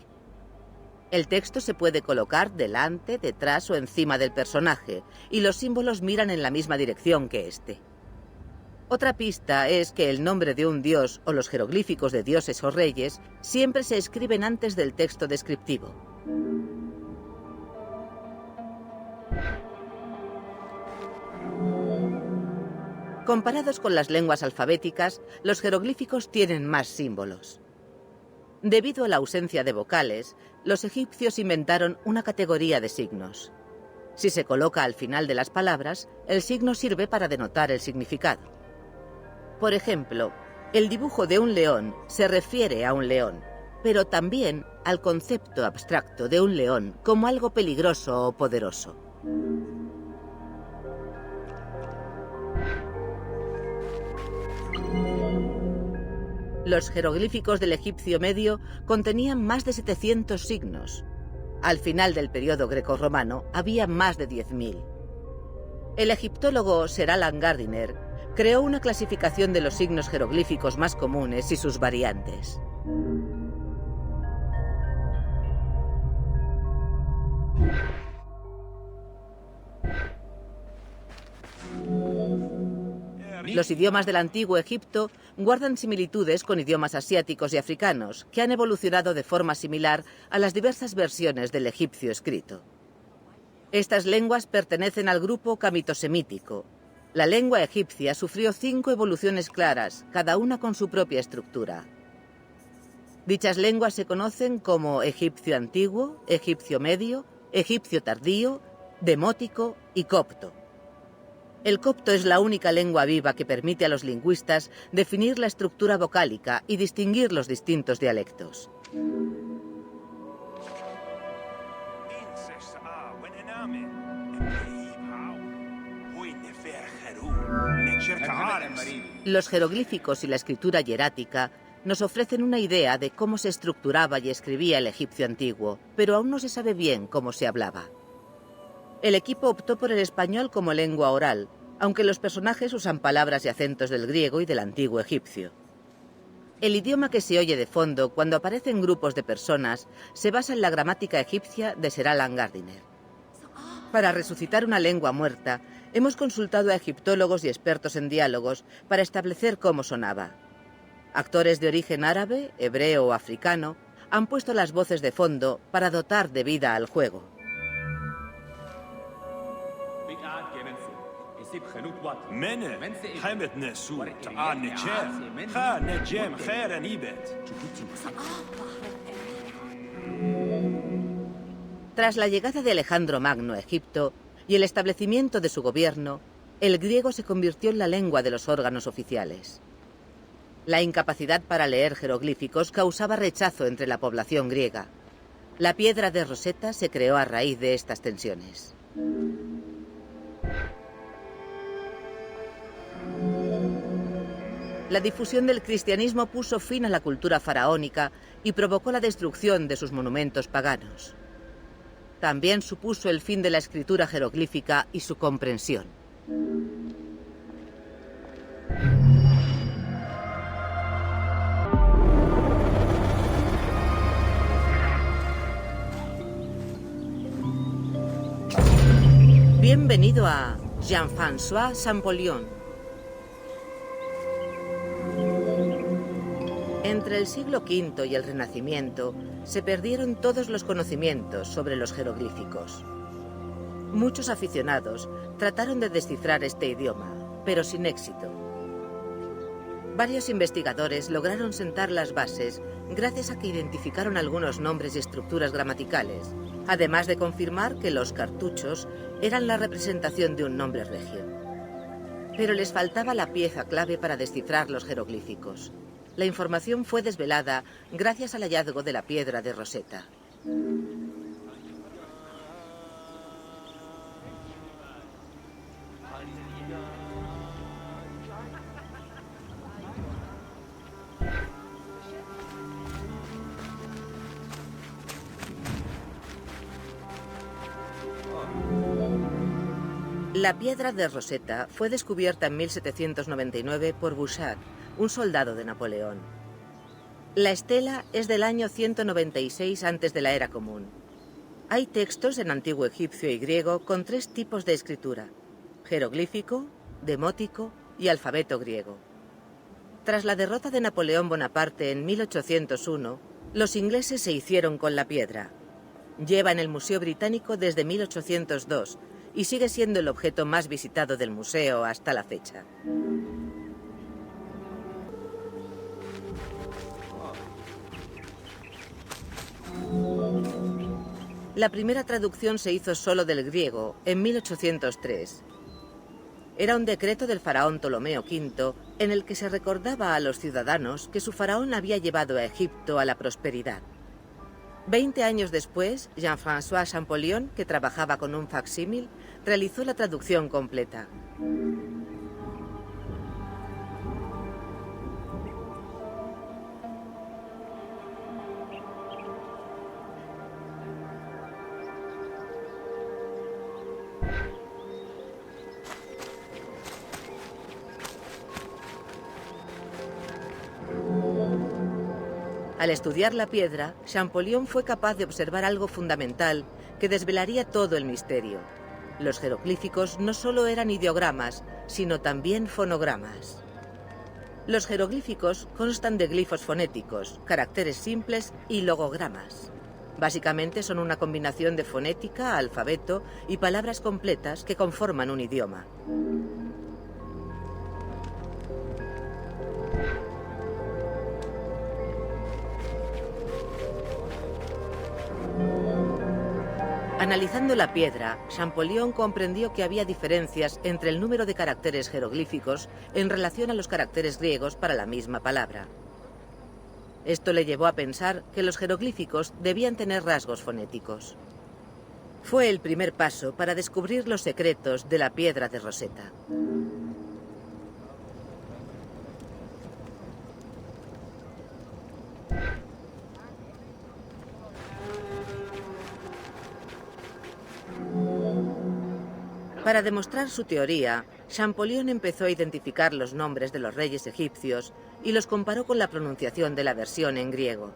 El texto se puede colocar delante, detrás o encima del personaje, y los símbolos miran en la misma dirección que éste. Otra pista es que el nombre de un dios o los jeroglíficos de dioses o reyes siempre se escriben antes del texto descriptivo. Comparados con las lenguas alfabéticas, los jeroglíficos tienen más símbolos. Debido a la ausencia de vocales, los egipcios inventaron una categoría de signos. Si se coloca al final de las palabras, el signo sirve para denotar el significado. Por ejemplo, el dibujo de un león se refiere a un león, pero también al concepto abstracto de un león como algo peligroso o poderoso. Los jeroglíficos del egipcio medio contenían más de 700 signos. Al final del periodo grecorromano había más de 10.000. El egiptólogo Sir Alan Gardiner creó una clasificación de los signos jeroglíficos más comunes y sus variantes. Los idiomas del Antiguo Egipto guardan similitudes con idiomas asiáticos y africanos, que han evolucionado de forma similar a las diversas versiones del egipcio escrito. Estas lenguas pertenecen al grupo camitosemítico. La lengua egipcia sufrió 5 evoluciones claras, cada una con su propia estructura. Dichas lenguas se conocen como egipcio antiguo, egipcio medio, egipcio tardío, demótico y copto. El copto es la única lengua viva que permite a los lingüistas definir la estructura vocálica y distinguir los distintos dialectos. Los jeroglíficos y la escritura hierática nos ofrecen una idea de cómo se estructuraba y escribía el egipcio antiguo, pero aún no se sabe bien cómo se hablaba. El equipo optó por el español como lengua oral, aunque los personajes usan palabras y acentos del griego y del antiguo egipcio. El idioma que se oye de fondo cuando aparecen grupos de personas se basa en la gramática egipcia de Sir Alan Gardiner. Para resucitar una lengua muerta, hemos consultado a egiptólogos y expertos en diálogos para establecer cómo sonaba. Actores de origen árabe, hebreo o africano han puesto las voces de fondo para dotar de vida al juego. Tras la llegada de Alejandro Magno a Egipto y el establecimiento de su gobierno, el griego se convirtió en la lengua de los órganos oficiales. La incapacidad para leer jeroglíficos causaba rechazo entre la población griega. La piedra de Rosetta se creó a raíz de estas tensiones. La difusión del cristianismo puso fin a la cultura faraónica y provocó la destrucción de sus monumentos paganos. También supuso el fin de la escritura jeroglífica y su comprensión. Bienvenido a Jean-François Champollion. Entre el siglo V y el Renacimiento se perdieron todos los conocimientos sobre los jeroglíficos. Muchos aficionados trataron de descifrar este idioma, pero sin éxito. Varios investigadores lograron sentar las bases gracias a que identificaron algunos nombres y estructuras gramaticales, además de confirmar que los cartuchos eran la representación de un nombre regio. Pero les faltaba la pieza clave para descifrar los jeroglíficos. La información fue desvelada gracias al hallazgo de la piedra de Rosetta. La piedra de Rosetta fue descubierta en 1799 por Bouchard, un soldado de Napoleón. La estela es del año 196 antes de la era común. Hay textos en antiguo egipcio y griego con 3 tipos de escritura: jeroglífico, demótico y alfabeto griego. Tras la derrota de Napoleón Bonaparte en 1801, los ingleses se hicieron con la piedra. Lleva en el Museo Británico desde 1802 y sigue siendo el objeto más visitado del museo hasta la fecha. La primera traducción se hizo solo del griego en 1803. Era un decreto del faraón Ptolomeo V en el que se recordaba a los ciudadanos que su faraón había llevado a Egipto a la prosperidad. 20 años después, Jean-François Champollion, que trabajaba con un facsímil, realizó la traducción completa. Al estudiar la piedra, Champollion fue capaz de observar algo fundamental que desvelaría todo el misterio. Los jeroglíficos no solo eran ideogramas, sino también fonogramas. Los jeroglíficos constan de glifos fonéticos, caracteres simples y logogramas. Básicamente son una combinación de fonética, alfabeto y palabras completas que conforman un idioma. Analizando la piedra, Champollion comprendió que había diferencias entre el número de caracteres jeroglíficos en relación a los caracteres griegos para la misma palabra. Esto le llevó a pensar que los jeroglíficos debían tener rasgos fonéticos. Fue el primer paso para descubrir los secretos de la piedra de Rosetta. Para demostrar su teoría, Champollion empezó a identificar los nombres de los reyes egipcios y los comparó con la pronunciación de la versión en griego.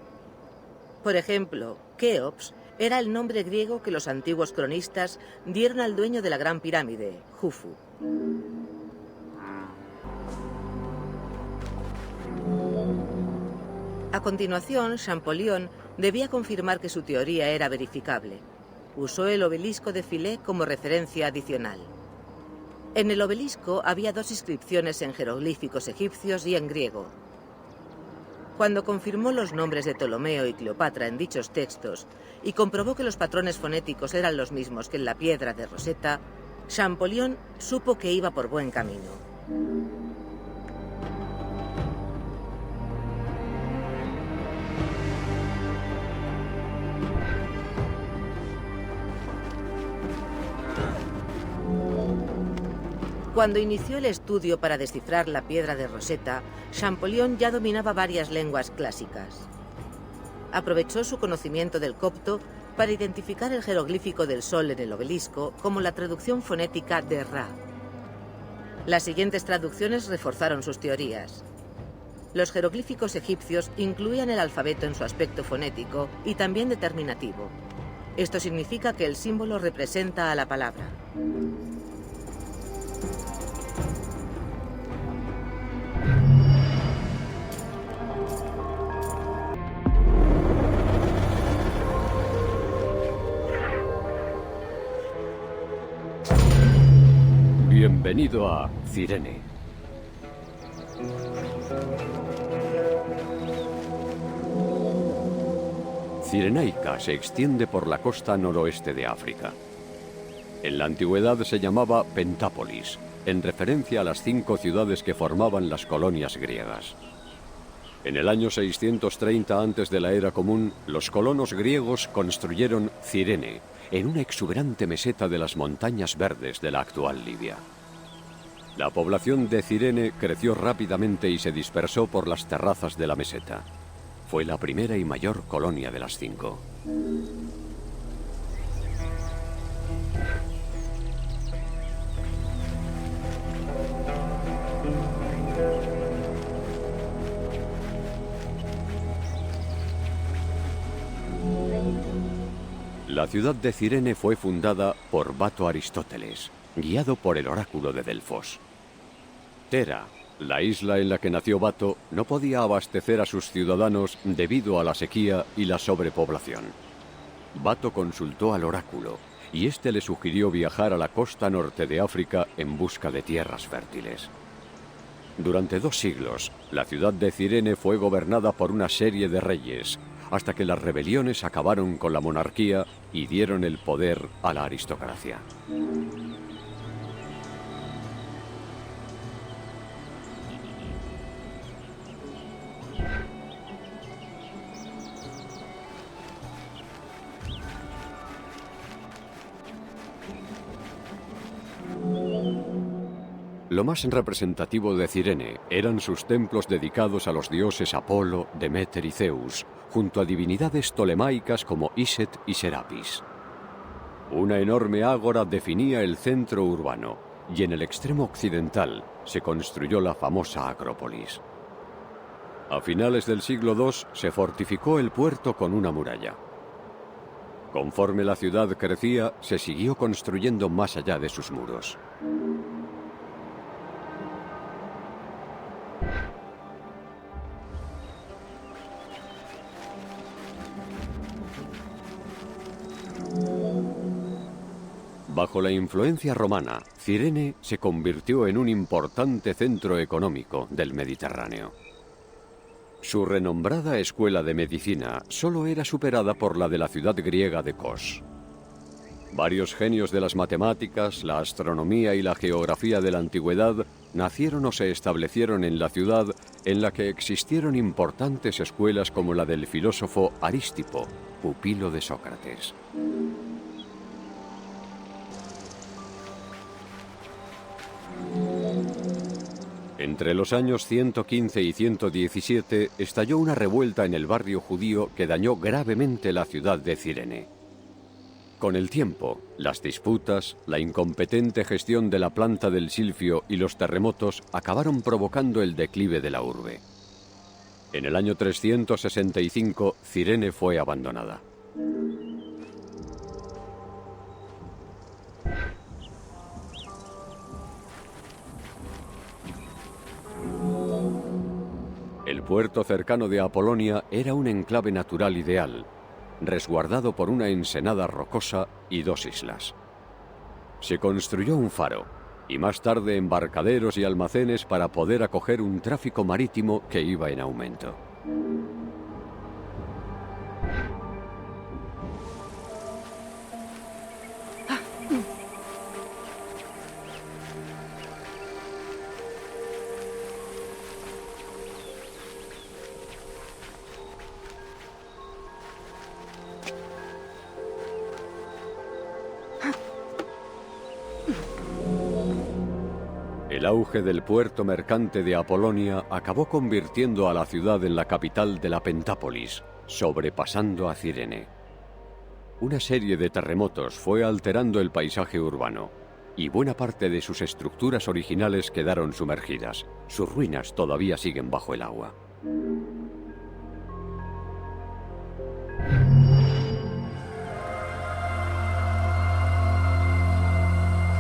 Por ejemplo, Keops era el nombre griego que los antiguos cronistas dieron al dueño de la Gran Pirámide, Jufu. A continuación, Champollion debía confirmar que su teoría era verificable. Usó el obelisco de Philae como referencia adicional. En el obelisco había 2 inscripciones en jeroglíficos egipcios y en griego. Cuando confirmó los nombres de Ptolomeo y Cleopatra en dichos textos y comprobó que los patrones fonéticos eran los mismos que en la piedra de Rosetta, Champollion supo que iba por buen camino. Cuando inició el estudio para descifrar la piedra de Rosetta, Champollion ya dominaba varias lenguas clásicas. Aprovechó su conocimiento del copto para identificar el jeroglífico del sol en el obelisco como la traducción fonética de Ra. Las siguientes traducciones reforzaron sus teorías. Los jeroglíficos egipcios incluían el alfabeto en su aspecto fonético y también determinativo. Esto significa que el símbolo representa a la palabra. Bienvenido a Cirene. Cirenaica se extiende por la costa noroeste de África. En la antigüedad se llamaba Pentápolis, en referencia a las 5 ciudades que formaban las colonias griegas. En el año 630 antes de la era común, los colonos griegos construyeron Cirene, en una exuberante meseta de las montañas verdes de la actual Libia. La población de Cirene creció rápidamente y se dispersó por las terrazas de la meseta. Fue la primera y mayor colonia de las 5. La ciudad de Cirene fue fundada por Bato Aristóteles, guiado por el oráculo de Delfos. Tera, la isla en la que nació Bato, no podía abastecer a sus ciudadanos debido a la sequía y la sobrepoblación. Bato consultó al oráculo, y éste le sugirió viajar a la costa norte de África en busca de tierras fértiles. Durante 2 siglos, la ciudad de Cirene fue gobernada por una serie de reyes, hasta que las rebeliones acabaron con la monarquía y dieron el poder a la aristocracia. Lo más representativo de Cirene eran sus templos dedicados a los dioses Apolo, Deméter y Zeus, junto a divinidades tolemaicas como Iset y Serapis. Una enorme ágora definía el centro urbano, y en el extremo occidental se construyó la famosa Acrópolis. A finales del siglo II se fortificó el puerto con una muralla. Conforme la ciudad crecía, se siguió construyendo más allá de sus muros. Bajo la influencia romana, Cirene se convirtió en un importante centro económico del Mediterráneo. Su renombrada escuela de medicina solo era superada por la de la ciudad griega de Kos. Varios genios de las matemáticas, la astronomía y la geografía de la antigüedad nacieron o se establecieron en la ciudad, en la que existieron importantes escuelas como la del filósofo Arístipo, pupilo de Sócrates. Entre los años 115 y 117 estalló una revuelta en el barrio judío que dañó gravemente la ciudad de Cirene. Con el tiempo, las disputas, la incompetente gestión de la planta del silfio y los terremotos acabaron provocando el declive de la urbe. En el año 365, Cirene fue abandonada. El puerto cercano de Apolonia era un enclave natural ideal, resguardado por una ensenada rocosa y 2 islas. Se construyó un faro, y más tarde embarcaderos y almacenes para poder acoger un tráfico marítimo que iba en aumento. El auge del puerto mercante de Apolonia acabó convirtiendo a la ciudad en la capital de la Pentápolis, sobrepasando a Cirene. Una serie de terremotos fue alterando el paisaje urbano, y buena parte de sus estructuras originales quedaron sumergidas. Sus ruinas todavía siguen bajo el agua.